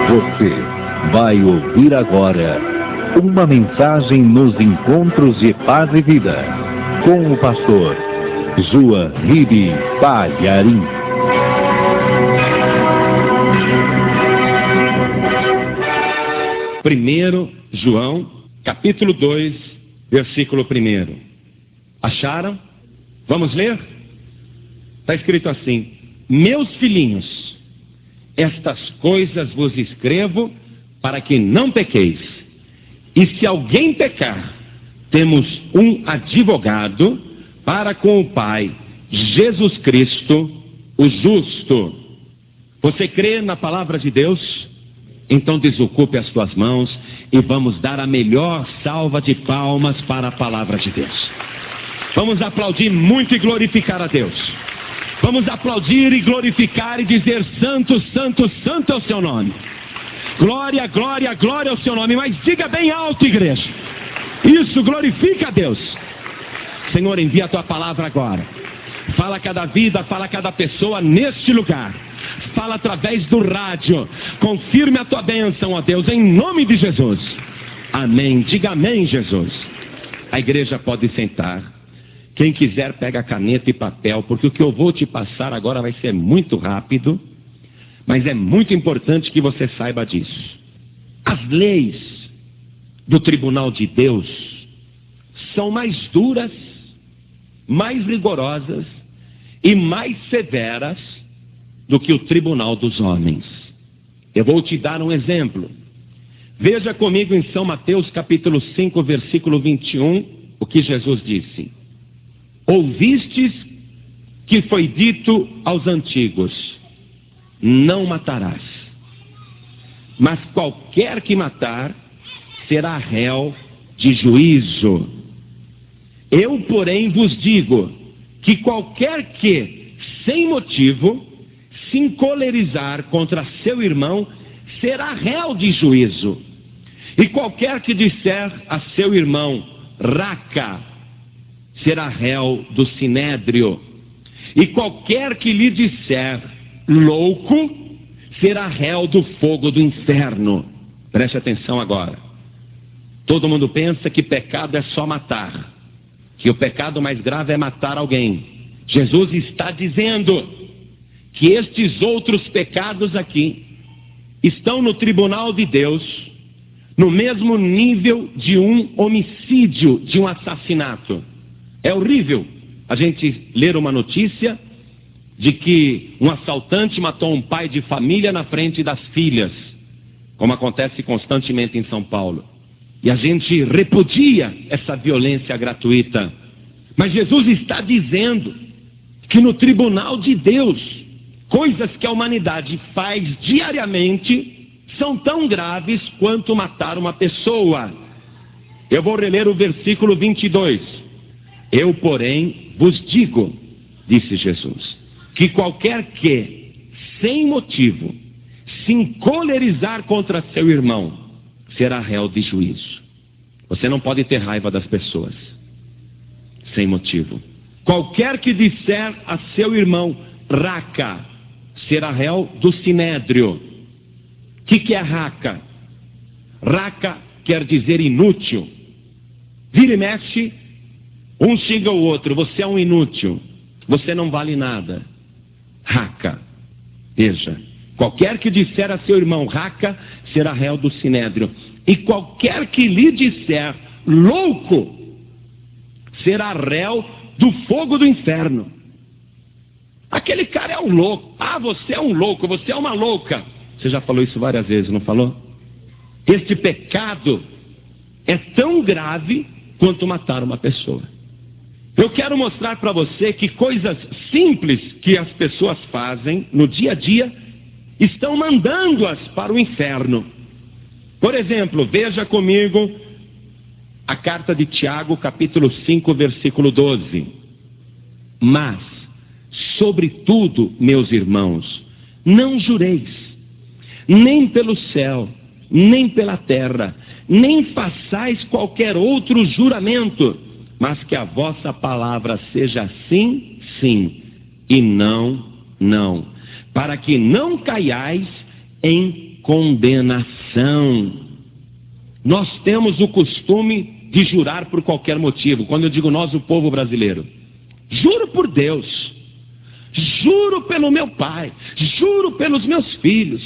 Você vai ouvir agora uma mensagem nos encontros de paz e vida com o pastor João Ribe Palharim. Primeiro João, capítulo 2, versículo 1. Acharam? Vamos ler? Está escrito assim: meus filhinhos, estas coisas vos escrevo para que não pequeis. E se alguém pecar, temos um advogado para com o Pai, Jesus Cristo, o justo. Você crê na palavra de Deus? Então desocupe as suas mãos e vamos dar a melhor salva de palmas para a palavra de Deus. Vamos aplaudir muito e glorificar a Deus. Vamos aplaudir e glorificar e dizer: santo, santo, santo é o seu nome. Glória, glória, glória ao seu nome. Mas diga bem alto, igreja. Isso, glorifica a Deus. Senhor, envia a tua palavra agora. Fala a cada vida, fala a cada pessoa neste lugar. Fala através do rádio. Confirme a tua bênção, ó Deus, em nome de Jesus. Amém. Diga amém, Jesus. A igreja pode sentar. Quem quiser pega caneta e papel, porque o que eu vou te passar agora vai ser muito rápido, mas é muito importante que você saiba disso. As leis do tribunal de Deus são mais duras, mais rigorosas e mais severas do que o tribunal dos homens. Eu vou te dar um exemplo. Veja comigo em São Mateus capítulo 5, versículo 21, o que Jesus disse: ouvistes que foi dito aos antigos: não matarás. Mas qualquer que matar será réu de juízo. Eu, porém, vos digo que qualquer que, sem motivo, se encolerizar contra seu irmão, será réu de juízo. E qualquer que disser a seu irmão: raca, será réu do sinédrio. E qualquer que lhe disser louco, será réu do fogo do inferno. Preste atenção agora. Todo mundo pensa que pecado é só matar, que o pecado mais grave é matar alguém. Jesus está dizendo que estes outros pecados aqui estão no tribunal de Deus no mesmo nível de um homicídio, de um assassinato. É horrível a gente ler uma notícia de que um assaltante matou um pai de família na frente das filhas, como acontece constantemente em São Paulo. E a gente repudia essa violência gratuita. Mas Jesus está dizendo que no tribunal de Deus, coisas que a humanidade faz diariamente são tão graves quanto matar uma pessoa. Eu vou reler o versículo 22. Eu, porém, vos digo, disse Jesus, que qualquer que, sem motivo, se encolerizar contra seu irmão, será réu de juízo. Você não pode ter raiva das pessoas sem motivo. Qualquer que disser a seu irmão raca, será réu do sinédrio. O que é raca? Raca quer dizer inútil. Vira e mexe, um xinga o outro: você é um inútil, você não vale nada. Raca. Veja, qualquer que disser a seu irmão raca, será réu do sinédrio. E qualquer que lhe disser louco, será réu do fogo do inferno. Aquele cara é um louco. Ah, você é um louco, você é uma louca. Você já falou isso várias vezes, não falou? Este pecado é tão grave quanto matar uma pessoa. Eu quero mostrar para você que coisas simples que as pessoas fazem no dia a dia estão mandando-as para o inferno. Por exemplo, veja comigo a carta de Tiago, capítulo 5, versículo 12. Mas, sobretudo, meus irmãos, não jureis, nem pelo céu, nem pela terra, nem façais qualquer outro juramento, mas que a vossa palavra seja sim, sim, e não, não, para que não caiais em condenação. Nós temos o costume de jurar por qualquer motivo. Quando eu digo nós, o povo brasileiro, juro por Deus, juro pelo meu pai, juro pelos meus filhos,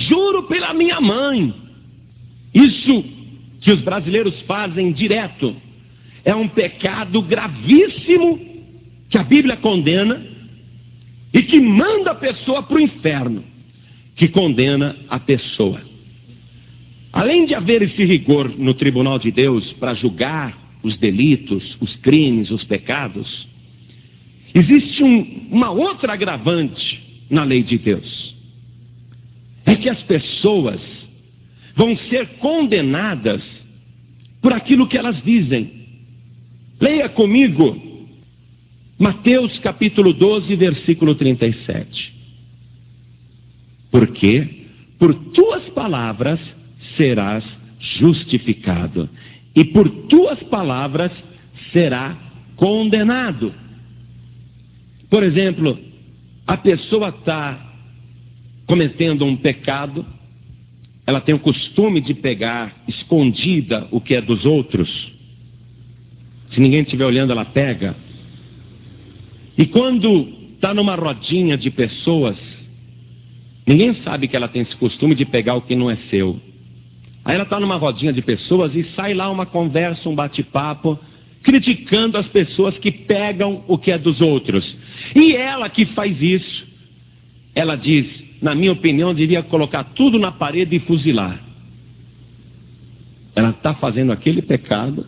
juro pela minha mãe. Isso que os brasileiros fazem direto é um pecado gravíssimo que a Bíblia condena e que manda a pessoa para o inferno, que condena a pessoa. Além de haver esse rigor no tribunal de Deus para julgar os delitos, os crimes, os pecados, existe uma outra agravante na lei de Deus. É que as pessoas vão ser condenadas por aquilo que elas dizem. Leia comigo Mateus capítulo 12, versículo 37. Porque por tuas palavras serás justificado, e por tuas palavras será condenado. Por exemplo, a pessoa está cometendo um pecado, ela tem o costume de pegar escondida o que é dos outros. Se ninguém estiver olhando, ela pega. E quando está numa rodinha de pessoas, ninguém sabe que ela tem esse costume de pegar o que não é seu. Aí ela está numa rodinha de pessoas e sai lá uma conversa, um bate-papo, criticando as pessoas que pegam o que é dos outros. E ela que faz isso, ela diz, na minha opinião, devia colocar tudo na parede e fuzilar. Ela está fazendo aquele pecado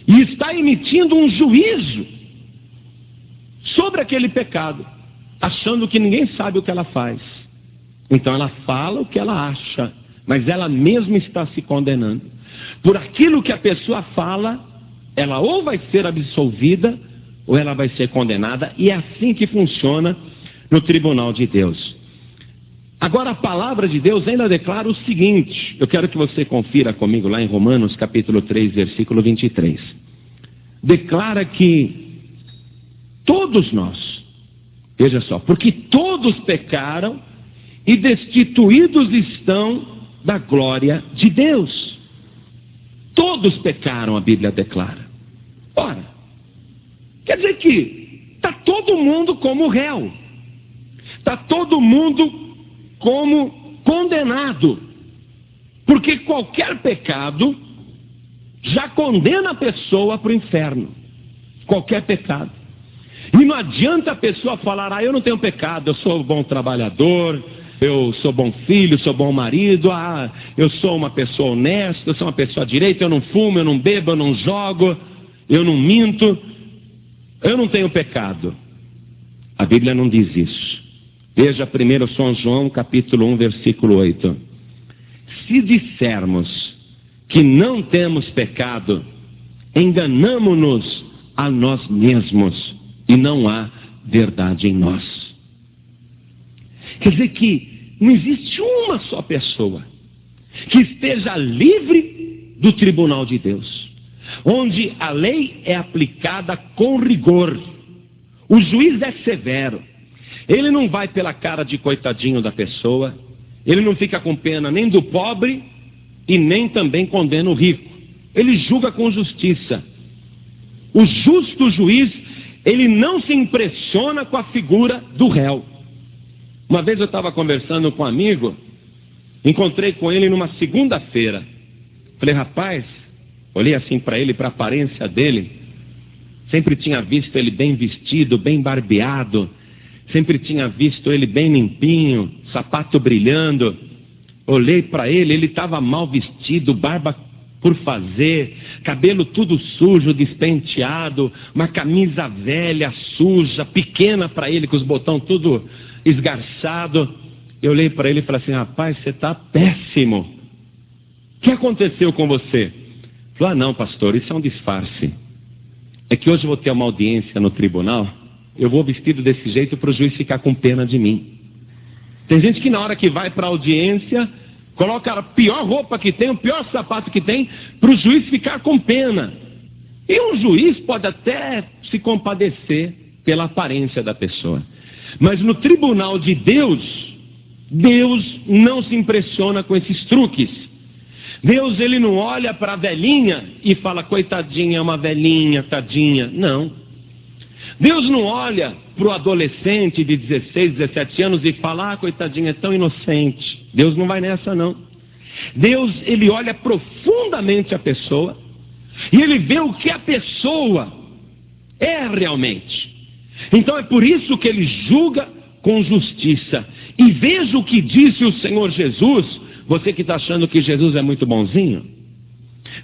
e está emitindo um juízo sobre aquele pecado, achando que ninguém sabe o que ela faz. Então ela fala o que ela acha, mas ela mesma está se condenando. Por aquilo que a pessoa fala, ela ou vai ser absolvida, ou ela vai ser condenada, e é assim que funciona no tribunal de Deus. Agora a palavra de Deus ainda declara o seguinte, eu quero que você confira comigo lá em Romanos capítulo 3, versículo 23. Declara que todos nós, veja só, porque todos pecaram e destituídos estão da glória de Deus. Todos pecaram, a Bíblia declara. Ora, quer dizer que está todo mundo como réu, está todo mundo como condenado, porque qualquer pecado já condena a pessoa para o inferno. Qualquer pecado. E não adianta a pessoa falar, eu não tenho pecado, eu sou bom trabalhador, eu sou bom filho, sou bom marido, eu sou uma pessoa honesta, eu sou uma pessoa direita, eu não fumo, eu não bebo, eu não jogo, eu não minto, eu não tenho pecado. A Bíblia não diz isso. Veja 1 São João capítulo 1, versículo 8. Se dissermos que não temos pecado, enganamo-nos a nós mesmos e não há verdade em nós. Quer dizer que não existe uma só pessoa que esteja livre do tribunal de Deus, onde a lei é aplicada com rigor, o juiz é severo, ele não vai pela cara de coitadinho da pessoa, ele não fica com pena nem do pobre e nem também condena o rico, ele julga com justiça. O justo juiz, ele não se impressiona com a figura do réu. Uma vez eu estava conversando com um amigo, encontrei com ele numa segunda-feira. Falei, rapaz, olhei assim para ele, para a aparência dele, sempre tinha visto ele bem vestido, bem barbeado, sempre tinha visto ele bem limpinho, sapato brilhando. Olhei para ele, ele estava mal vestido, barba por fazer, cabelo tudo sujo, despenteado, uma camisa velha, suja, pequena para ele, com os botões tudo esgarçado. Eu olhei para ele e falei assim, rapaz, você está péssimo. O que aconteceu com você? Ele falou, não, pastor, isso é um disfarce. É que hoje eu vou ter uma audiência no tribunal, eu vou vestido desse jeito para o juiz ficar com pena de mim. Tem gente que na hora que vai para a audiência, coloca a pior roupa que tem, o pior sapato que tem, para o juiz ficar com pena. E um juiz pode até se compadecer pela aparência da pessoa. Mas no tribunal de Deus, Deus não se impressiona com esses truques. Deus, ele não olha para a velhinha e fala, coitadinha, é uma velhinha, tadinha. Não. Deus não olha para o adolescente de 16, 17 anos e fala, coitadinha, é tão inocente. Deus não vai nessa, não. Deus, ele olha profundamente a pessoa e ele vê o que a pessoa é realmente. Então é por isso que ele julga com justiça. E veja o que disse o Senhor Jesus. Você que está achando que Jesus é muito bonzinho,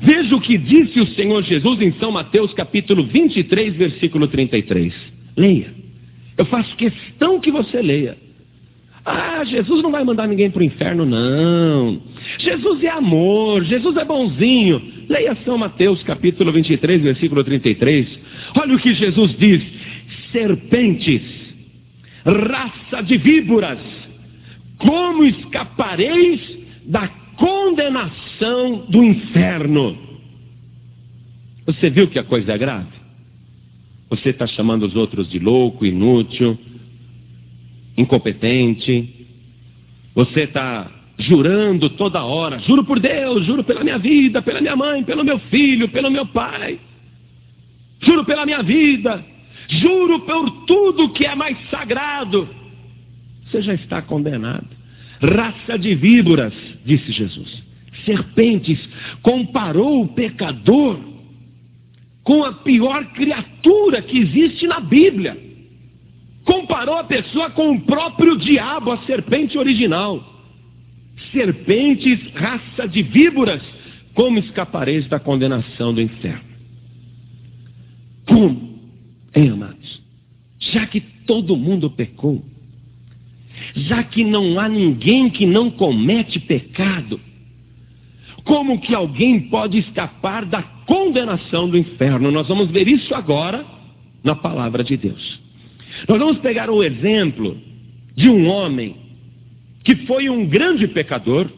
veja o que disse o Senhor Jesus em São Mateus capítulo 23, versículo 33. Leia. Eu faço questão que você leia. Jesus não vai mandar ninguém para o inferno, não. Jesus é amor, Jesus é bonzinho. Leia São Mateus capítulo 23, versículo 33. Olha o que Jesus diz: serpentes, raça de víboras, como escapareis da condenação do inferno? Você viu que a coisa é grave? Você está chamando os outros de louco, inútil, incompetente. Você está jurando toda hora, juro por Deus, juro pela minha vida, pela minha mãe, pelo meu filho, pelo meu pai, juro pela minha vida, juro por tudo que é mais sagrado. Você já está condenado. Raça de víboras, disse Jesus. Serpentes, comparou o pecador com a pior criatura que existe na Bíblia. Comparou a pessoa com o próprio diabo, a serpente original. Serpentes, raça de víboras, como escapareis da condenação do inferno? Como, hein, amados? Já que todo mundo pecou, já que não há ninguém que não comete pecado, como que alguém pode escapar da condenação do inferno? Nós vamos ver isso agora na palavra de Deus. Nós vamos pegar o exemplo de um homem que foi um grande pecador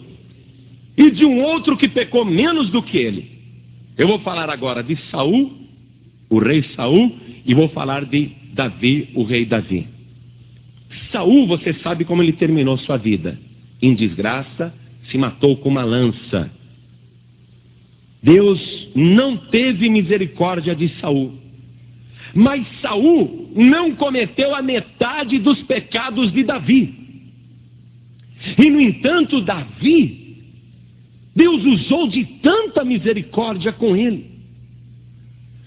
e de um outro que pecou menos do que ele. Eu vou falar agora de Saul, o rei Saul, e vou falar de Davi, o rei Davi. Saul, você sabe como ele terminou sua vida: em desgraça, se matou com uma lança. Deus não teve misericórdia de Saul. Mas Saul não cometeu a metade dos pecados de Davi. E no entanto, Davi, Deus usou de tanta misericórdia com ele.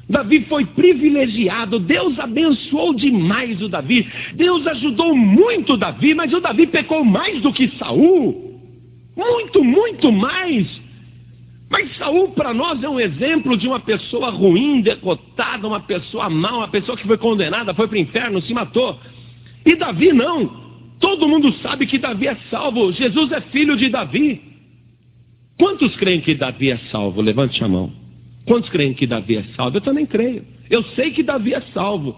Davi foi privilegiado, Deus abençoou demais o Davi, Deus ajudou muito o Davi, mas o Davi pecou mais do que Saul, muito, muito mais. Mas Saul para nós é um exemplo de uma pessoa ruim, decotada, uma pessoa má, uma pessoa que foi condenada, foi para o inferno, se matou. E Davi não, todo mundo sabe que Davi é salvo, Jesus é filho de Davi. Quantos creem que Davi é salvo? Levante a mão. Quantos creem que Davi é salvo? Eu também creio. Eu sei que Davi é salvo.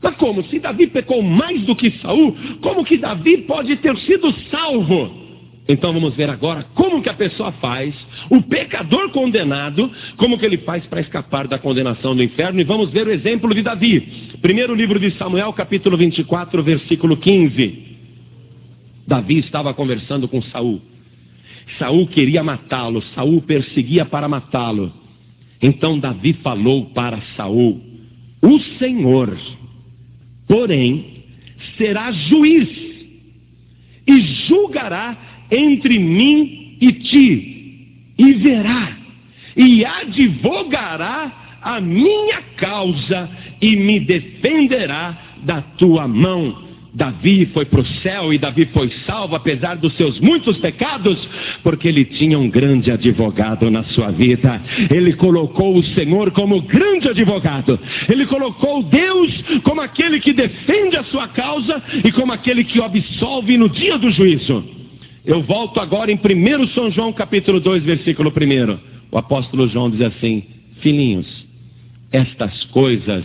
Mas como? Se Davi pecou mais do que Saul, como que Davi pode ter sido salvo? Então vamos ver agora como que a pessoa faz, o pecador condenado, como que ele faz para escapar da condenação do inferno. E vamos ver o exemplo de Davi. Primeiro livro de Samuel, capítulo 24, versículo 15. Davi estava conversando com Saul. Saul queria matá-lo, Saul perseguia para matá-lo. Então Davi falou para Saul: o Senhor, porém, será juiz e julgará entre mim e ti, e verá, e advogará a minha causa, e me defenderá da tua mão. Davi foi para o céu e Davi foi salvo, apesar dos seus muitos pecados, porque ele tinha um grande advogado na sua vida. Ele colocou o Senhor como grande advogado. Ele colocou Deus como aquele que defende a sua causa e como aquele que o absolve no dia do juízo. Eu volto agora em 1 São João capítulo 2, versículo 1. O apóstolo João diz assim: filhinhos, estas coisas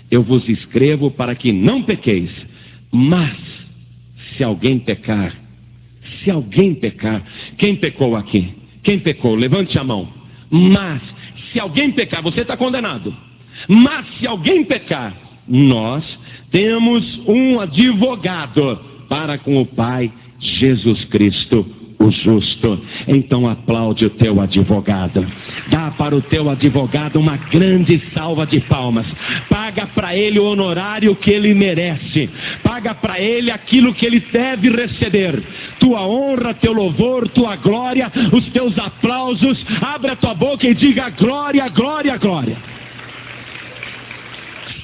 eu vos escrevo para que não pequeis. Mas, se alguém pecar, quem pecou aqui? Quem pecou? Levante a mão. Mas, se alguém pecar, você está condenado. Mas, se alguém pecar, nós temos um advogado para com o Pai Jesus Cristo, o justo. Então aplaude o teu advogado. Dá para o teu advogado uma grande salva de palmas. Paga para ele o honorário que ele merece. Paga para ele aquilo que ele deve receber. Tua honra, teu louvor, tua glória, os teus aplausos. Abra a tua boca e diga glória, glória, glória.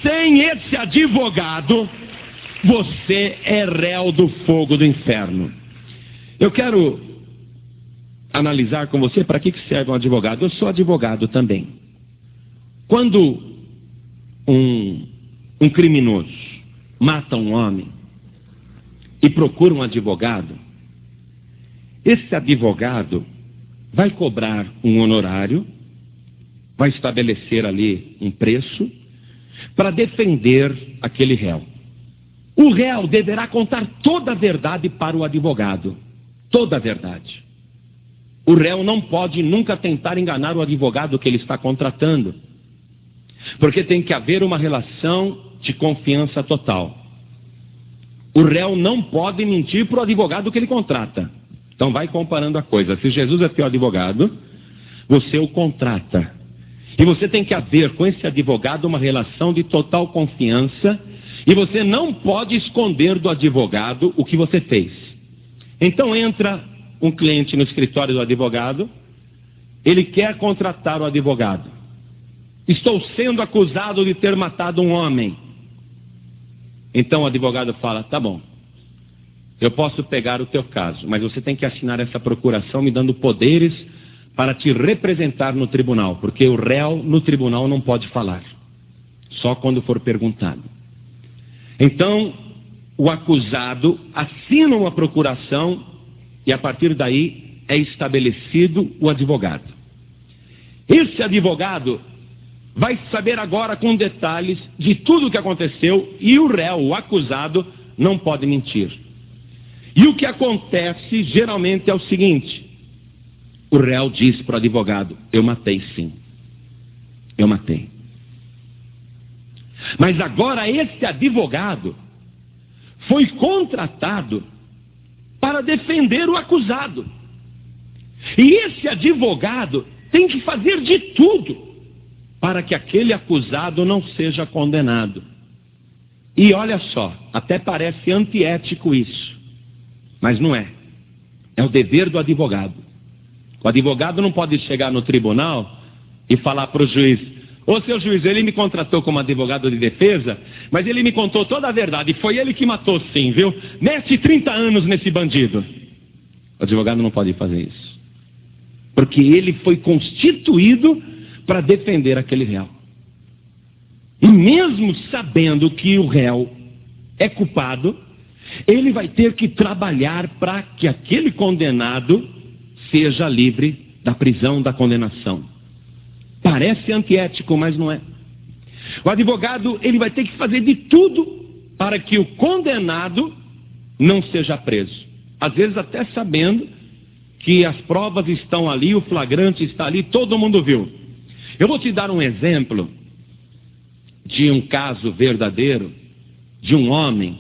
Sem esse advogado, você é réu do fogo do inferno. Eu quero analisar com você para que serve um advogado. Eu sou advogado também. Quando um criminoso mata um homem e procura um advogado, esse advogado vai cobrar um honorário, vai estabelecer ali um preço para defender aquele réu. O réu deverá contar toda a verdade para o advogado. Toda a verdade. O réu não pode nunca tentar enganar o advogado que ele está contratando. Porque tem que haver uma relação de confiança total. O réu não pode mentir para o advogado que ele contrata. Então vai comparando a coisa. Se Jesus é teu advogado, você o contrata. E você tem que haver com esse advogado uma relação de total confiança. E você não pode esconder do advogado o que você fez. Então entra um cliente no escritório do advogado, ele quer contratar o advogado. Estou sendo acusado de ter matado um homem. Então o advogado fala, tá bom, eu posso pegar o teu caso, mas você tem que assinar essa procuração me dando poderes para te representar no tribunal, porque o réu no tribunal não pode falar, só quando for perguntado. Então o acusado assina uma procuração e a partir daí é estabelecido o advogado. Esse advogado vai saber agora com detalhes de tudo o que aconteceu e o réu, o acusado, não pode mentir. E o que acontece geralmente é o seguinte: o réu diz para o advogado, eu matei sim, eu matei. Mas agora esse advogado foi contratado para defender o acusado. E esse advogado tem que fazer de tudo para que aquele acusado não seja condenado. E olha só, até parece antiético isso, mas não é. É o dever do advogado. O advogado não pode chegar no tribunal e falar para o juiz, ô seu juiz, ele me contratou como advogado de defesa, mas ele me contou toda a verdade, foi ele que matou sim, viu? Mete 30 anos nesse bandido. O advogado não pode fazer isso, porque ele foi constituído para defender aquele réu. E mesmo sabendo que o réu é culpado, ele vai ter que trabalhar para que aquele condenado seja livre da prisão, da condenação. Parece antiético, mas não é. O advogado, ele vai ter que fazer de tudo para que o condenado não seja preso. Às vezes até sabendo que as provas estão ali, o flagrante está ali, todo mundo viu. Eu vou te dar um exemplo de um caso verdadeiro, de um homem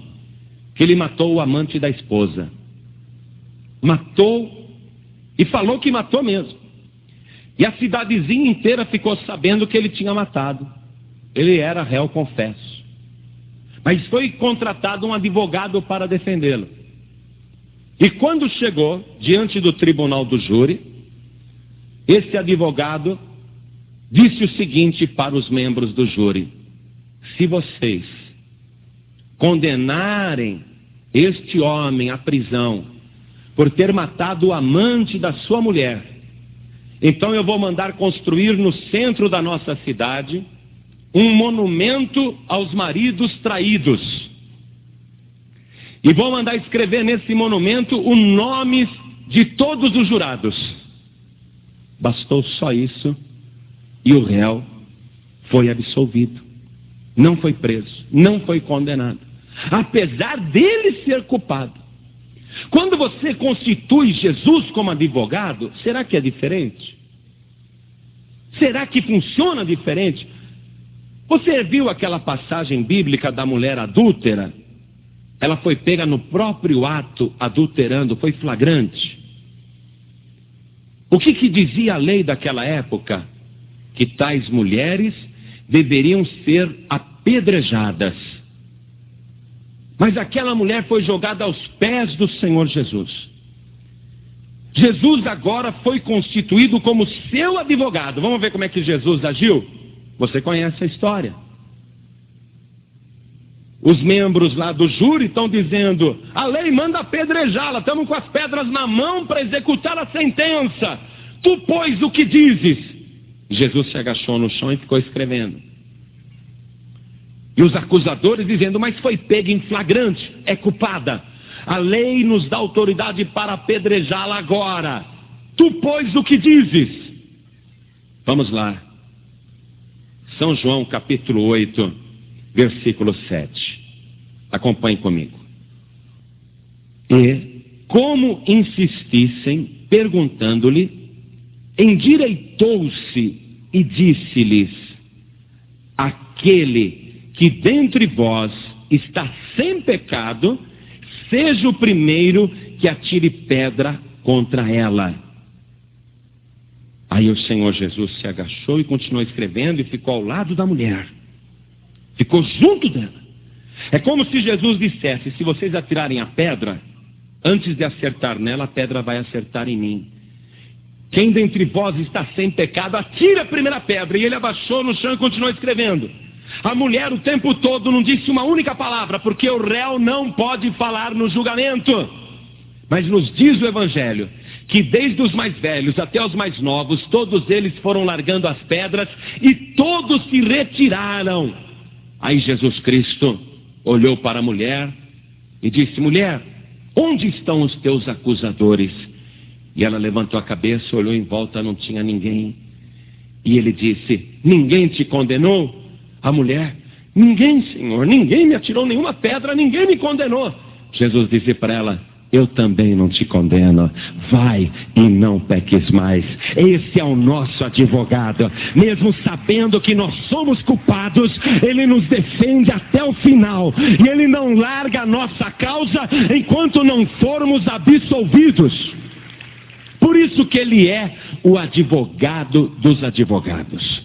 que ele matou o amante da esposa. Matou e falou que matou mesmo. E a cidadezinha inteira ficou sabendo que ele tinha matado. Ele era réu, confesso. Mas foi contratado um advogado para defendê-lo. E quando chegou diante do tribunal do júri, esse advogado disse o seguinte para os membros do júri: se vocês condenarem este homem à prisão por ter matado o amante da sua mulher, então eu vou mandar construir no centro da nossa cidade um monumento aos maridos traídos. E vou mandar escrever nesse monumento os nomes de todos os jurados. Bastou só isso e o réu foi absolvido. Não foi preso, não foi condenado, apesar dele ser culpado. Quando você constitui Jesus como advogado, será que é diferente? Será que funciona diferente? Você viu aquela passagem bíblica da mulher adúltera? Ela foi pega no próprio ato, adulterando, foi flagrante. O que dizia a lei daquela época? Que tais mulheres deveriam ser apedrejadas. Mas aquela mulher foi jogada aos pés do Senhor Jesus. Jesus agora foi constituído como seu advogado. Vamos ver como é que Jesus agiu? Você conhece a história. Os membros lá do júri estão dizendo: a lei manda apedrejá-la, estamos com as pedras na mão para executar a sentença. Tu, pois, o que dizes? Jesus se agachou no chão e ficou escrevendo. E os acusadores dizendo: mas foi pega em flagrante, é culpada. A lei nos dá autoridade para apedrejá-la agora. Tu, pois, o que dizes? Vamos lá. São João capítulo 8, versículo 7. Acompanhe comigo. E, como insistissem, perguntando-lhe, endireitou-se e disse-lhes: aquele que dentre vós está sem pecado, seja o primeiro que atire pedra contra ela. Aí o Senhor Jesus se agachou e continuou escrevendo e ficou ao lado da mulher. Ficou junto dela. É como se Jesus dissesse: se vocês atirarem a pedra, antes de acertar nela, a pedra vai acertar em mim. Quem dentre vós está sem pecado, atire a primeira pedra. E ele abaixou no chão e continuou escrevendo. A mulher o tempo todo não disse uma única palavra, porque o réu não pode falar no julgamento. Mas nos diz o Evangelho que desde os mais velhos até os mais novos, todos eles foram largando as pedras e todos se retiraram. Aí Jesus Cristo olhou para a mulher e disse: mulher, onde estão os teus acusadores? E ela levantou a cabeça, olhou em volta, não tinha ninguém. E ele disse: ninguém te condenou? A mulher: ninguém, Senhor, ninguém me atirou nenhuma pedra, ninguém me condenou. Jesus disse para ela: eu também não te condeno, vai e não peques mais. Esse é o nosso advogado. Mesmo sabendo que nós somos culpados, ele nos defende até o final. E ele não larga a nossa causa enquanto não formos absolvidos. Por isso que ele é o advogado dos advogados.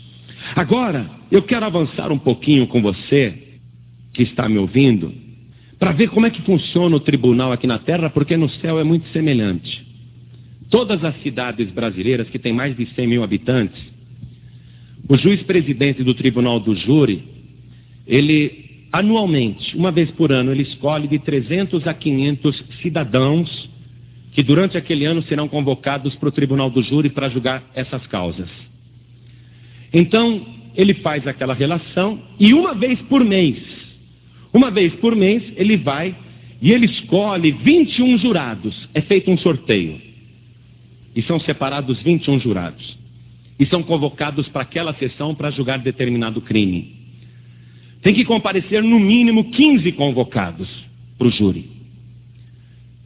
Agora, eu quero avançar um pouquinho com você, que está me ouvindo, para ver como é que funciona o tribunal aqui na terra, porque no céu é muito semelhante. Todas as cidades brasileiras que têm mais de 100 mil habitantes, o juiz presidente do tribunal do júri, ele anualmente, uma vez por ano, ele escolhe de 300 a 500 cidadãos que durante aquele ano serão convocados para o tribunal do júri para julgar essas causas. Então, ele faz aquela relação e uma vez por mês, ele vai e ele escolhe 21 jurados. É feito um sorteio. E são separados 21 jurados. E são convocados para aquela sessão para julgar determinado crime. Tem que comparecer no mínimo 15 convocados para o júri.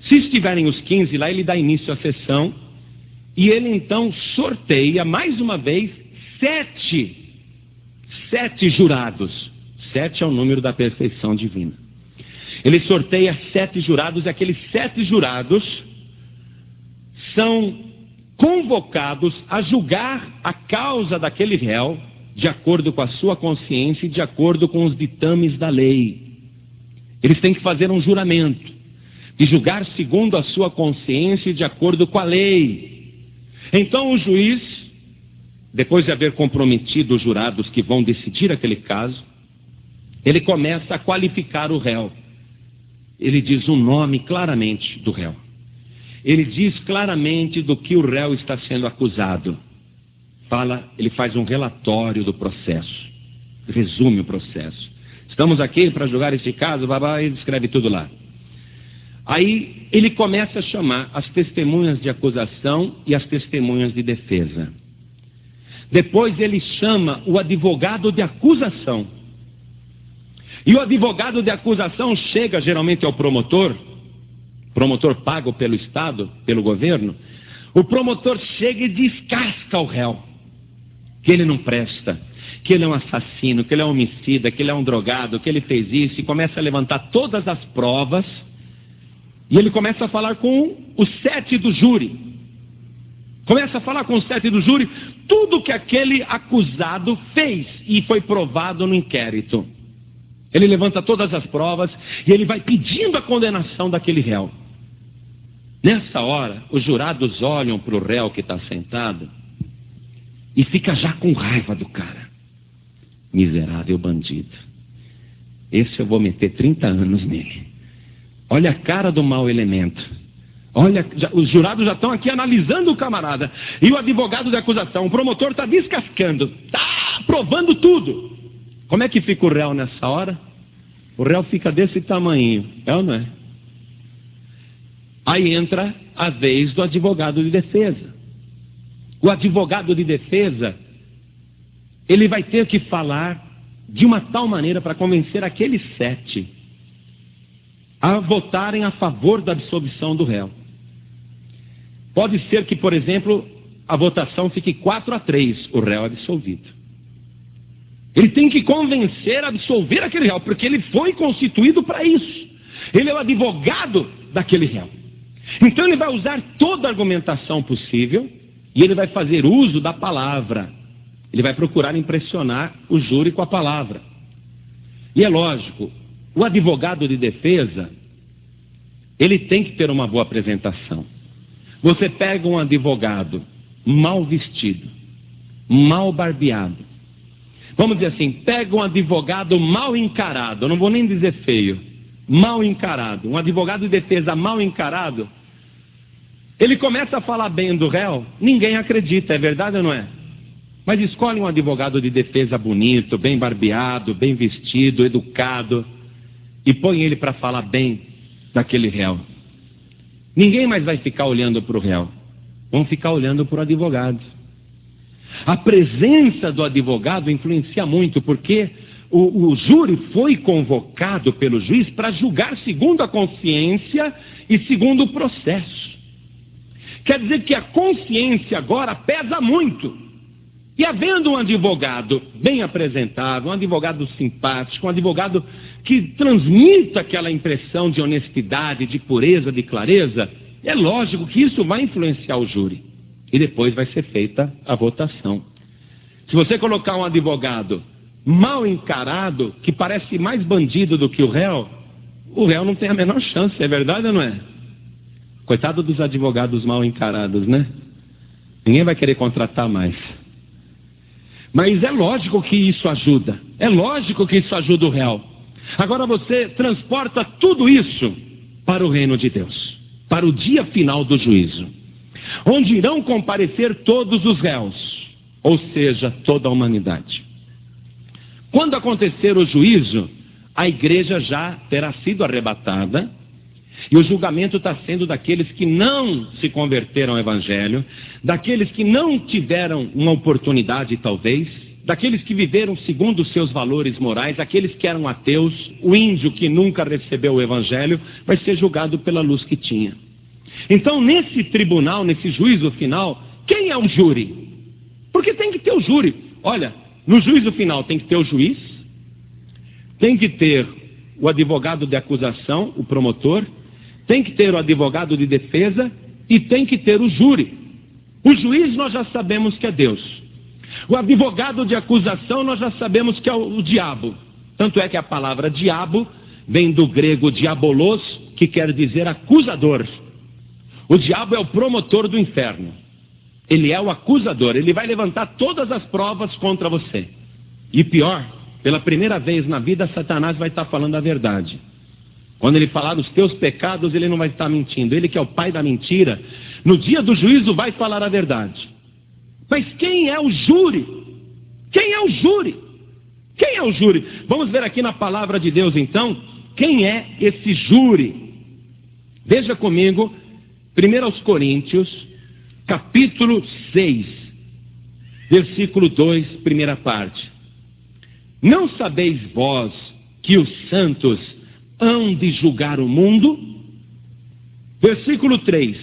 Se estiverem os 15 lá, ele dá início à sessão. E ele então sorteia mais uma vez 7 jurados. 7 é o número da perfeição divina. Ele sorteia 7 jurados, e aqueles 7 jurados são convocados a julgar a causa daquele réu de acordo com a sua consciência e de acordo com os ditames da lei. Eles têm que fazer um juramento de julgar segundo a sua consciência e de acordo com a lei. Então o juiz, depois de haver comprometido os jurados que vão decidir aquele caso, ele começa a qualificar o réu. Ele diz o nome claramente do réu. Ele diz claramente do que o réu está sendo acusado. Ele faz um relatório do processo. Resume o processo. Estamos aqui para julgar esse caso, ele escreve tudo lá. Aí ele começa a chamar as testemunhas de acusação e as testemunhas de defesa. Depois ele chama o advogado de acusação. E o advogado de acusação chega geralmente ao promotor pago pelo Estado, pelo governo. O promotor chega e descasca o réu. que ele não presta, que ele é um assassino, que ele é um homicida, que ele é um drogado, que ele fez isso, e começa a levantar todas as provas, e ele começa a falar com os 7 do júri. Começa a falar com os 7 do júri tudo que aquele acusado fez e foi provado no inquérito. Ele levanta todas as provas e ele vai pedindo a condenação daquele réu. Nessa hora, os jurados olham para o réu que está sentado e fica já com raiva do cara. Miserável bandido. Esse eu vou meter 30 anos nele. Olha a cara do mau elemento. Olha, os jurados já estão aqui analisando o camarada. E o advogado da acusação, o promotor está descascando, está provando tudo. Como é que fica o réu nessa hora? O réu fica desse tamanho, é ou não é? Aí entra a vez do advogado de defesa. O advogado de defesa, ele vai ter que falar de uma tal maneira para convencer aqueles 7 a votarem a favor da absolvição do réu. Pode ser que, por exemplo, a votação fique 4-3, o réu é absolvido. Ele tem que convencer a absolver aquele réu, porque ele foi constituído para isso. Ele é o advogado daquele réu. Então ele vai usar toda a argumentação possível e ele vai fazer uso da palavra. Ele vai procurar impressionar o júri com a palavra. E é lógico, o advogado de defesa, ele tem que ter uma boa apresentação. Você pega um advogado mal vestido, mal barbeado. Vamos dizer assim, pega um advogado mal encarado, eu não vou nem dizer feio, mal encarado. Um advogado de defesa mal encarado, ele começa a falar bem do réu, ninguém acredita, é verdade ou não é? Mas escolhe um advogado de defesa bonito, bem barbeado, bem vestido, educado, e põe ele para falar bem daquele réu. Ninguém mais vai ficar olhando para o réu, vão ficar olhando para o advogado. A presença do advogado influencia muito, porque o júri foi convocado pelo juiz para julgar segundo a consciência e segundo o processo. Quer dizer que a consciência agora pesa muito. E havendo um advogado bem apresentado, um advogado simpático, um advogado que transmita aquela impressão de honestidade, de pureza, de clareza, é lógico que isso vai influenciar o júri. E depois vai ser feita a votação. Se você colocar um advogado mal encarado, que parece mais bandido do que o réu não tem a menor chance, é verdade ou não é? Coitado dos advogados mal encarados, né? Ninguém vai querer contratar mais. Mas é lógico que isso ajuda. É lógico que isso ajuda o réu. Agora você transporta tudo isso para o reino de Deus, para o dia final do juízo, onde irão comparecer todos os réus, ou seja, toda a humanidade. Quando acontecer o juízo, a igreja já terá sido arrebatada, e o julgamento está sendo daqueles que não se converteram ao evangelho, daqueles que não tiveram uma oportunidade talvez, daqueles que viveram segundo os seus valores morais, aqueles que eram ateus, o índio que nunca recebeu o evangelho, vai ser julgado pela luz que tinha. Então nesse tribunal, nesse juízo final, quem é o júri? Porque tem que ter o júri. Olha, no juízo final tem que ter o juiz, tem que ter o advogado de acusação, o promotor, tem que ter o advogado de defesa e tem que ter o júri. O juiz nós já sabemos que é Deus. O advogado de acusação nós já sabemos que é o diabo. Tanto é que a palavra diabo vem do grego diabolos, que quer dizer acusador. O diabo é o promotor do inferno. Ele é o acusador, ele vai levantar todas as provas contra você. E pior, pela primeira vez na vida, Satanás vai estar falando a verdade. Quando ele falar dos teus pecados, ele não vai estar mentindo. Ele que é o pai da mentira, no dia do juízo vai falar a verdade. Mas quem é o júri? Quem é o júri? Quem é o júri? Vamos ver aqui na palavra de Deus então, quem é esse júri? Veja comigo, 1 Coríntios, capítulo 6, versículo 2, primeira parte. Não sabeis vós que os santos hão de julgar o mundo? Versículo 3.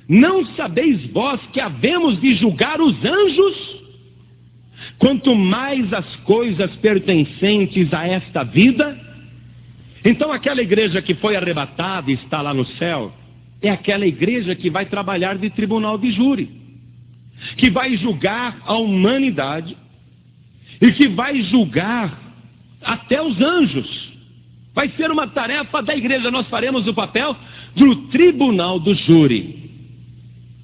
Não sabeis vós que havemos de julgar os anjos? quanto mais as coisas pertencentes a esta vida. Então aquela igreja que foi arrebatada e está lá no céu, é aquela igreja que vai trabalhar de tribunal de júri, que vai julgar a humanidade e que vai julgar até os anjos. Vai ser uma tarefa da igreja. Nós faremos o papel do tribunal do júri.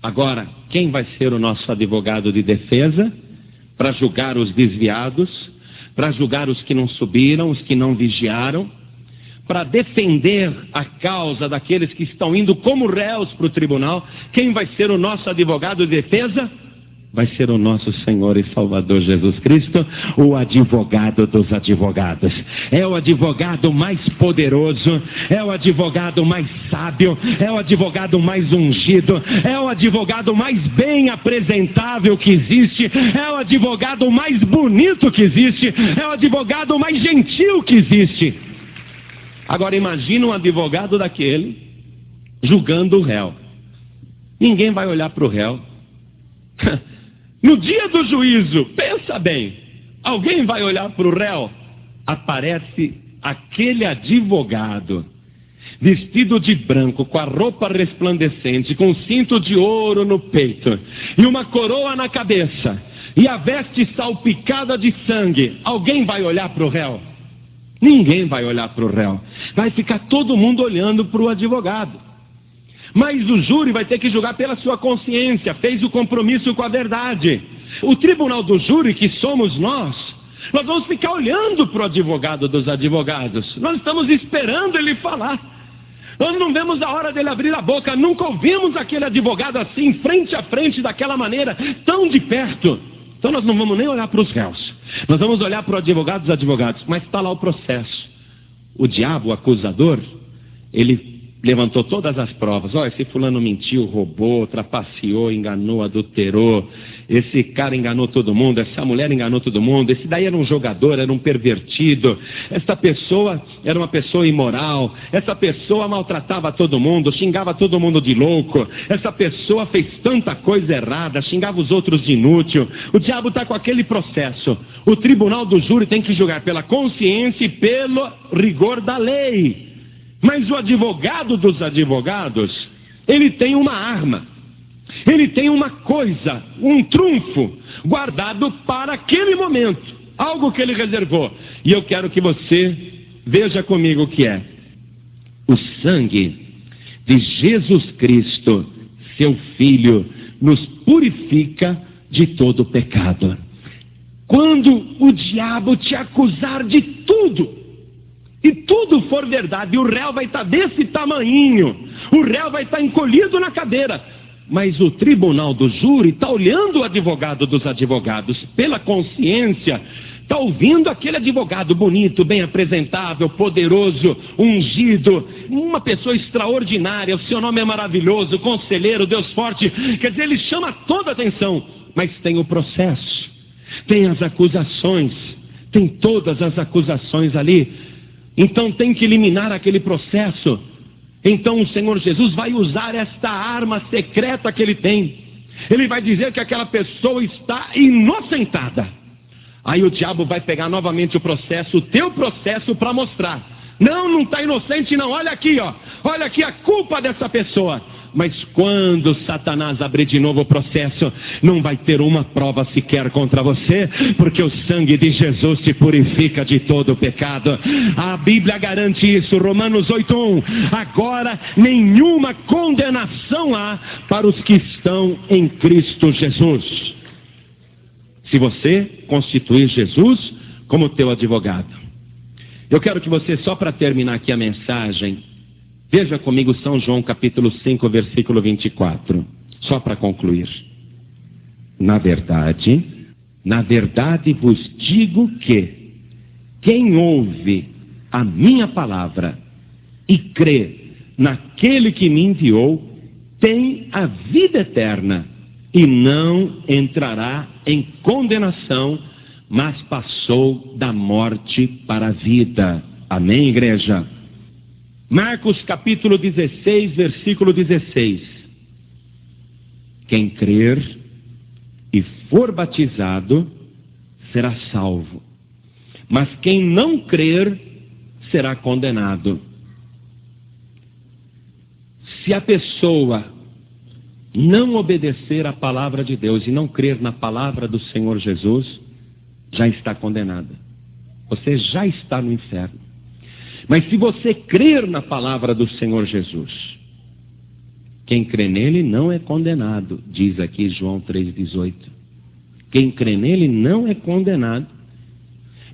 Agora, quem vai ser o nosso advogado de defesa para julgar os desviados, para julgar os que não subiram, os que não vigiaram, para defender a causa daqueles que estão indo como réus para o tribunal? Quem vai ser o nosso advogado de defesa? Vai ser o nosso Senhor e Salvador Jesus Cristo, o advogado dos advogados. É o advogado mais poderoso, é o advogado mais sábio, é o advogado mais ungido, é o advogado mais bem apresentável que existe, é o advogado mais bonito que existe, é o advogado mais gentil que existe. Agora imagina um advogado daquele julgando o réu. Ninguém vai olhar para o réu. No dia do juízo, pensa bem, alguém vai olhar para o réu? Aparece aquele advogado, vestido de branco, com a roupa resplandecente, com um cinto de ouro no peito, e uma coroa na cabeça, e a veste salpicada de sangue. Alguém vai olhar para o réu? Ninguém vai olhar para o réu. Vai ficar todo mundo olhando para o advogado. Mas o júri vai ter que julgar pela sua consciência, fez o compromisso com a verdade. O tribunal do júri, que somos nós vamos ficar olhando para o advogado dos advogados. Nós estamos esperando ele falar. Nós não vemos a hora dele abrir a boca. Nunca ouvimos aquele advogado assim, frente a frente, daquela maneira, tão de perto. Então nós não vamos nem olhar para os réus. Nós vamos olhar para o advogado dos advogados. Mas está lá o processo. O diabo, o acusador, ele levantou todas as provas. Olha, esse fulano mentiu, roubou, trapaceou, enganou, adulterou. Esse cara enganou todo mundo, essa mulher enganou todo mundo. Esse daí era um jogador, era um pervertido. Essa pessoa era uma pessoa imoral. Essa pessoa maltratava todo mundo, xingava todo mundo de louco. Essa pessoa fez tanta coisa errada, xingava os outros de inútil. O diabo está com aquele processo. O tribunal do júri tem que julgar pela consciência e pelo rigor da lei. Mas o advogado dos advogados, ele tem uma arma, ele tem uma coisa, um trunfo guardado para aquele momento, algo que ele reservou. E eu quero que você veja comigo o que é. O sangue de Jesus Cristo, seu Filho, nos purifica de todo pecado. Quando o diabo te acusar de tudo, e tudo for verdade, o réu vai estar desse tamanhinho, o réu vai estar encolhido na cadeira, mas o tribunal do júri está olhando o advogado dos advogados pela consciência, está ouvindo aquele advogado bonito, bem apresentável, poderoso, ungido, uma pessoa extraordinária, o seu nome é maravilhoso, conselheiro, Deus forte. Quer dizer, ele chama toda a atenção, mas tem o processo, tem as acusações, tem todas as acusações ali. Então tem que eliminar aquele processo. Então o Senhor Jesus vai usar esta arma secreta que ele tem. Ele vai dizer que aquela pessoa está inocentada. Aí o diabo vai pegar novamente o processo, o teu processo, para mostrar. Não está inocente não, olha aqui, ó. Olha aqui a culpa dessa pessoa. Mas quando Satanás abrir de novo o processo, não vai ter uma prova sequer contra você, porque o sangue de Jesus te purifica de todo o pecado. A Bíblia garante isso, Romanos 8:1. Agora nenhuma condenação há para os que estão em Cristo Jesus. Se você constituir Jesus como teu advogado. Eu quero que você, só para terminar aqui a mensagem, veja comigo São João capítulo 5, versículo 24. Só para concluir. Na verdade vos digo que quem ouve a minha palavra e crê naquele que me enviou, tem a vida eterna e não entrará em condenação, mas passou da morte para a vida. Amém, igreja? Marcos capítulo 16, versículo 16. Quem crer e for batizado será salvo, mas quem não crer será condenado. Se a pessoa não obedecer à palavra de Deus e não crer na palavra do Senhor Jesus, já está condenada. Você já está no inferno. Mas se você crer na palavra do Senhor Jesus, quem crê nele não é condenado, diz aqui João 3,18. Quem crê nele não é condenado,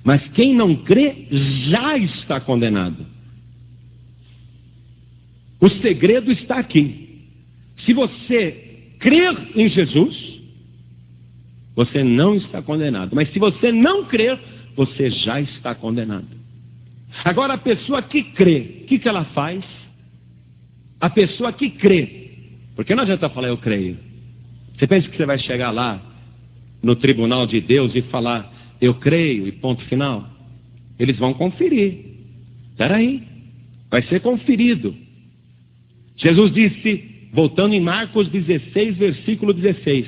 mas quem não crê já está condenado. O segredo está aqui. Se você crer em Jesus, você não está condenado. Mas se você não crer, você já está condenado. Agora, a pessoa que crê, o que ela faz? A pessoa que crê, porque não adianta falar eu creio. Você pensa que você vai chegar lá no tribunal de Deus e falar eu creio e ponto final? Eles vão conferir. Espera aí, vai ser conferido. Jesus disse, voltando em Marcos 16, versículo 16,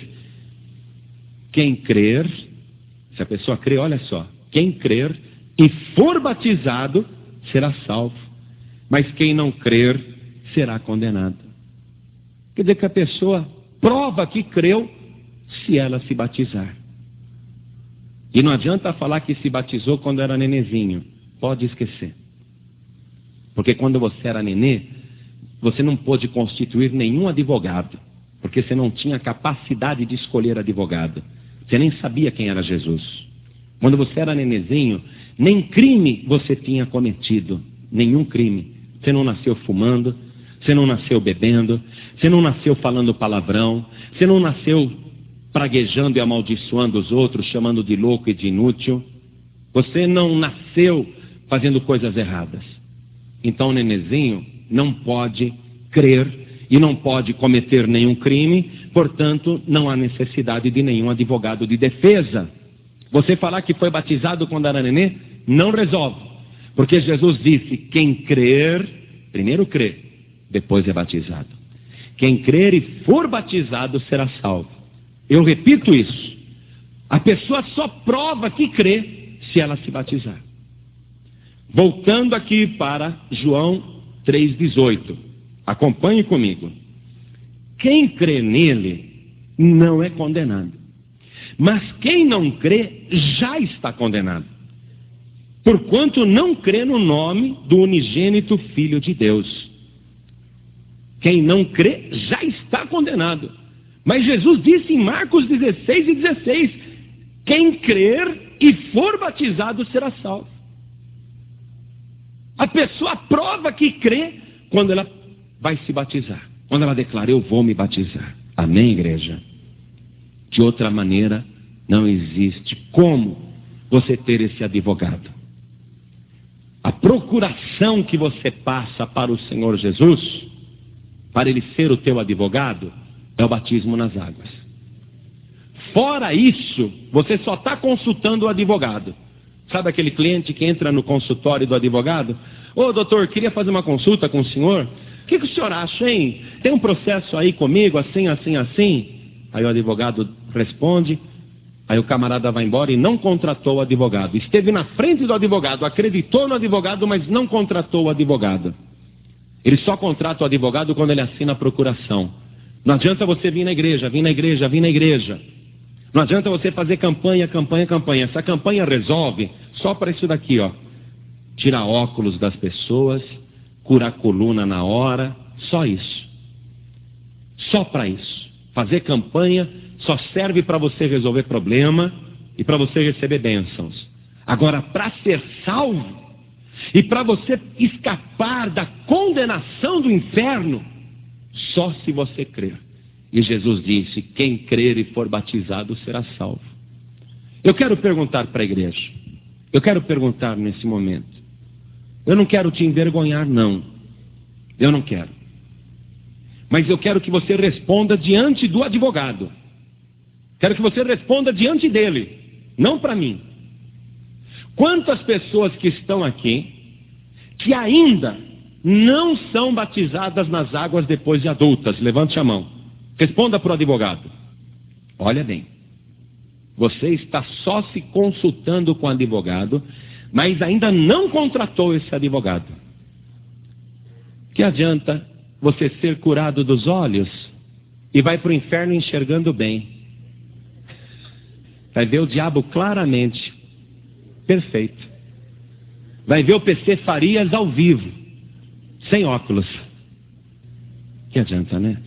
quem crer, se a pessoa crer, olha só, quem crer e for batizado será salvo, mas quem não crer será condenado. Quer dizer que a pessoa prova que creu se ela se batizar. E não adianta falar que se batizou quando era nenezinho, pode esquecer. Porque quando você era nenê, você não pôde constituir nenhum advogado, porque você não tinha capacidade de escolher advogado. Você nem sabia quem era Jesus. Quando você era nenezinho, nem crime você tinha cometido, nenhum crime. Você não nasceu fumando, você não nasceu bebendo, você não nasceu falando palavrão, você não nasceu praguejando e amaldiçoando os outros, chamando de louco e de inútil. Você não nasceu fazendo coisas erradas. Então o nenezinho não pode crer e não pode cometer nenhum crime, portanto não há necessidade de nenhum advogado de defesa. Você falar que foi batizado quando era nenê, não resolve. Porque Jesus disse, quem crer, primeiro crê, depois é batizado. Quem crer e for batizado será salvo. Eu repito isso. A pessoa só prova que crê se ela se batizar. Voltando aqui para João 3,18. Acompanhe comigo. Quem crê nele não é condenado. Mas quem não crê já está condenado. Porquanto não crê no nome do unigênito Filho de Deus. Quem não crê já está condenado. Mas Jesus disse em Marcos 16 e 16, quem crer e for batizado será salvo. A pessoa prova que crê quando ela vai se batizar. Quando ela declara, eu vou me batizar. Amém, igreja? De outra maneira, não existe como você ter esse advogado. A procuração que você passa para o Senhor Jesus, para ele ser o teu advogado, é o batismo nas águas. Fora isso, você só está consultando o advogado. Sabe aquele cliente que entra no consultório do advogado? Ô doutor, queria fazer uma consulta com o senhor. O que o senhor acha, hein? Tem um processo aí comigo, assim, assim, assim? Aí o advogado responde. Aí o camarada vai embora e não contratou o advogado. Esteve na frente do advogado, acreditou no advogado, mas não contratou o advogado. Ele só contrata o advogado quando ele assina a procuração. Não adianta você vir na igreja, vir na igreja, vir na igreja. Não adianta você fazer campanha, campanha, campanha. Essa campanha resolve só para isso daqui, ó. Tirar óculos das pessoas, curar coluna na hora, só isso. Só para isso. Fazer campanha só serve para você resolver problema e para você receber bênçãos. Agora, para ser salvo e para você escapar da condenação do inferno, só se você crer. E Jesus disse, quem crer e for batizado será salvo. Eu quero perguntar para a igreja. Eu quero perguntar nesse momento. Eu não quero te envergonhar, não. Eu não quero. Mas eu quero que você responda diante do advogado. Quero que você responda diante dele, não para mim. Quantas pessoas que estão aqui, que ainda não são batizadas nas águas depois de adultas? Levante a mão. Responda para o advogado. Olha bem. Você está só se consultando com o advogado, mas ainda não contratou esse advogado. Que adianta você ser curado dos olhos e vai para o inferno enxergando bem? Vai ver o diabo claramente, perfeito. Vai ver o PC Farias ao vivo, sem óculos. Que adianta, né?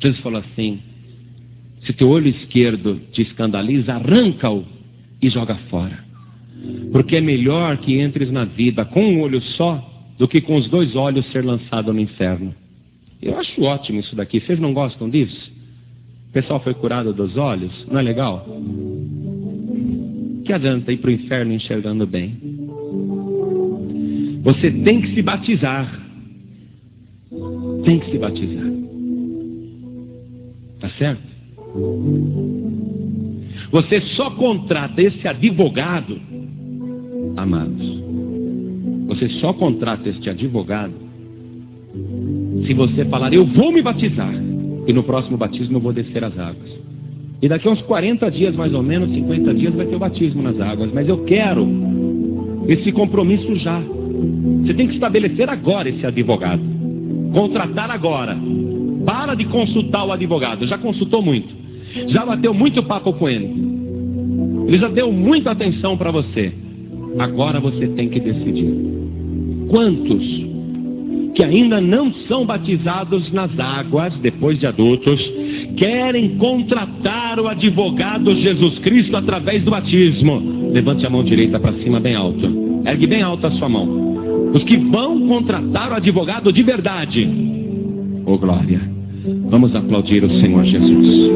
Jesus falou assim: se teu olho esquerdo te escandaliza, arranca-o e joga fora. Porque é melhor que entres na vida com um olho só do que com os 2 olhos ser lançado no inferno. Eu acho ótimo isso daqui. Vocês não gostam disso? O pessoal foi curado dos olhos, não é legal? Que adianta ir para o inferno enxergando bem? Você tem que se batizar. Tem que se batizar. Tá certo? Você só contrata esse advogado, amados. Você só contrata este advogado se você falar: eu vou me batizar, e no próximo batismo eu vou descer as águas. E daqui a uns 40 dias, mais ou menos, 50 dias, vai ter o batismo nas águas. Mas eu quero esse compromisso já. Você tem que estabelecer agora esse advogado. Contratar agora. Para de consultar o advogado. Já consultou muito. Já bateu muito papo com ele. Ele já deu muita atenção para você. Agora você tem que decidir. Quantos que ainda não são batizados nas águas, depois de adultos, querem contratar o advogado Jesus Cristo através do batismo? Levante a mão direita para cima bem alto. Ergue bem alto a sua mão. Os que vão contratar o advogado de verdade. Oh glória. Vamos aplaudir o Senhor Jesus.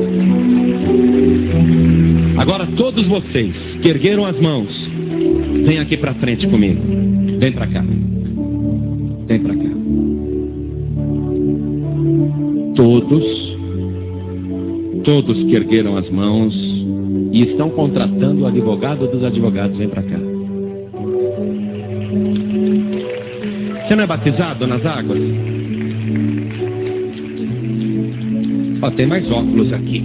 Agora todos vocês que ergueram as mãos, vem aqui para frente comigo. Vem para cá. Vem para cá. Todos que ergueram as mãos e estão contratando o advogado dos advogados, vem para cá. Você não é batizado nas águas? Ó, tem mais óculos aqui.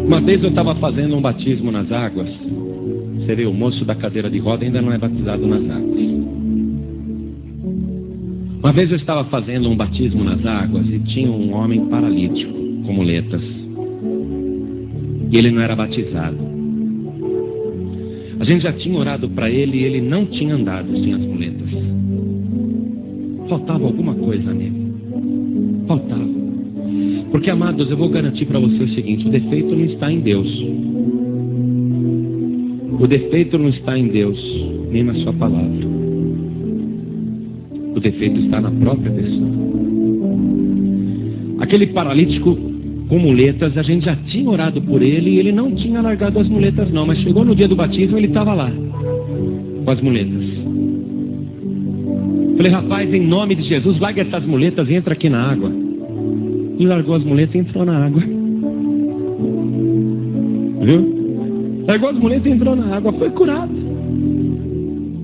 Uma vez eu estava fazendo um batismo nas águas. Você vê, o moço da cadeira de roda ainda não é batizado nas águas. Uma vez eu estava fazendo um batismo nas águas e tinha um homem paralítico, com muletas. E ele não era batizado. A gente já tinha orado para ele e ele não tinha andado sem as muletas. Faltava alguma coisa nele. Faltava. Porque, amados, eu vou garantir para você o seguinte: o defeito não está em Deus. O defeito não está em Deus, nem na sua palavra. O defeito está na própria pessoa. Aquele paralítico com muletas, a gente já tinha orado por ele e ele não tinha largado as muletas não, mas chegou no dia do batismo e ele estava lá, com as muletas. Falei: rapaz, em nome de Jesus, larga essas muletas e entra aqui na água. E largou as muletas e entrou na água. Viu? Largou as muletas e entrou na água, foi curado.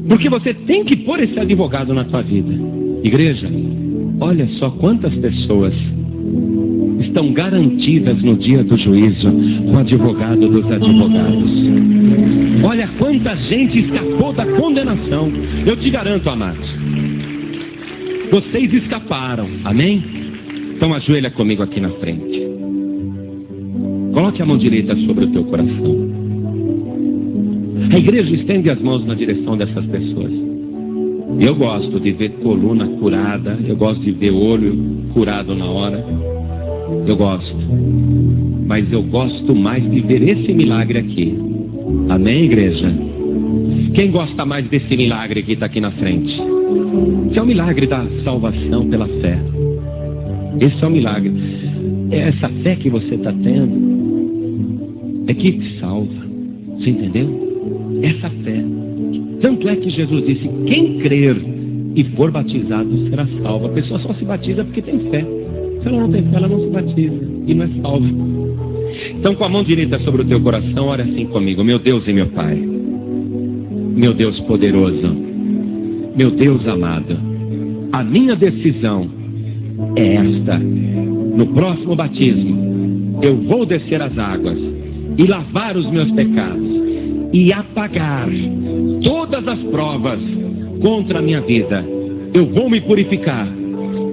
Porque você tem que pôr esse advogado na tua vida. Igreja, olha só quantas pessoas estão garantidas no dia do juízo com o advogado dos advogados. Olha quanta gente escapou da condenação. Eu te garanto, amados, vocês escaparam, amém? Então ajoelha comigo aqui na frente. Coloque a mão direita sobre o teu coração. A igreja estende as mãos na direção dessas pessoas. Eu gosto de ver coluna curada, eu gosto de ver olho curado na hora. Eu gosto. Mas eu gosto mais de ver esse milagre aqui. Amém, igreja? Quem gosta mais desse milagre que está aqui na frente? Esse é o milagre da salvação pela fé. Esse é o milagre. É essa fé que você está tendo é que te salva. Você entendeu? Essa fé. Tanto é que Jesus disse: quem crer e for batizado será salvo. A pessoa só se batiza porque tem fé. Se ela não tem fé, ela não se batiza e não é salva. Então, com a mão direita sobre o teu coração, ora assim comigo: meu Deus e meu Pai, meu Deus poderoso, meu Deus amado, a minha decisão é esta: no próximo batismo eu vou descer as águas e lavar os meus pecados e apagar todas as provas contra a minha vida. Eu vou me purificar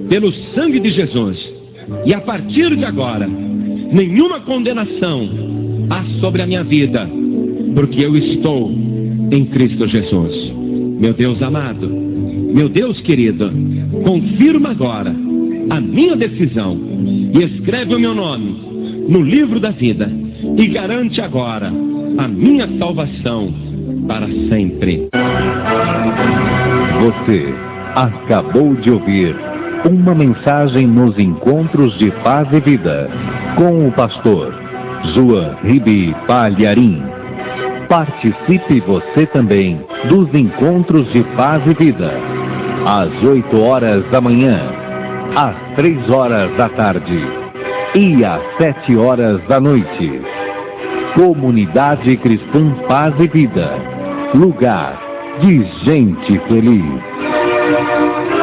pelo sangue de Jesus. E a partir de agora, nenhuma condenação há sobre a minha vida, porque eu estou em Cristo Jesus. Meu Deus amado, meu Deus querido, confirma agora a minha decisão e escreve o meu nome no livro da vida e garante agora a minha salvação para sempre. Você acabou de ouvir uma mensagem nos Encontros de Paz e Vida com o pastor João Ribe Palharim. Participe você também dos Encontros de Paz e Vida, às 8 horas da manhã, às 3 horas da tarde e às 7 horas da noite. Comunidade Cristã Paz e Vida, lugar de gente feliz.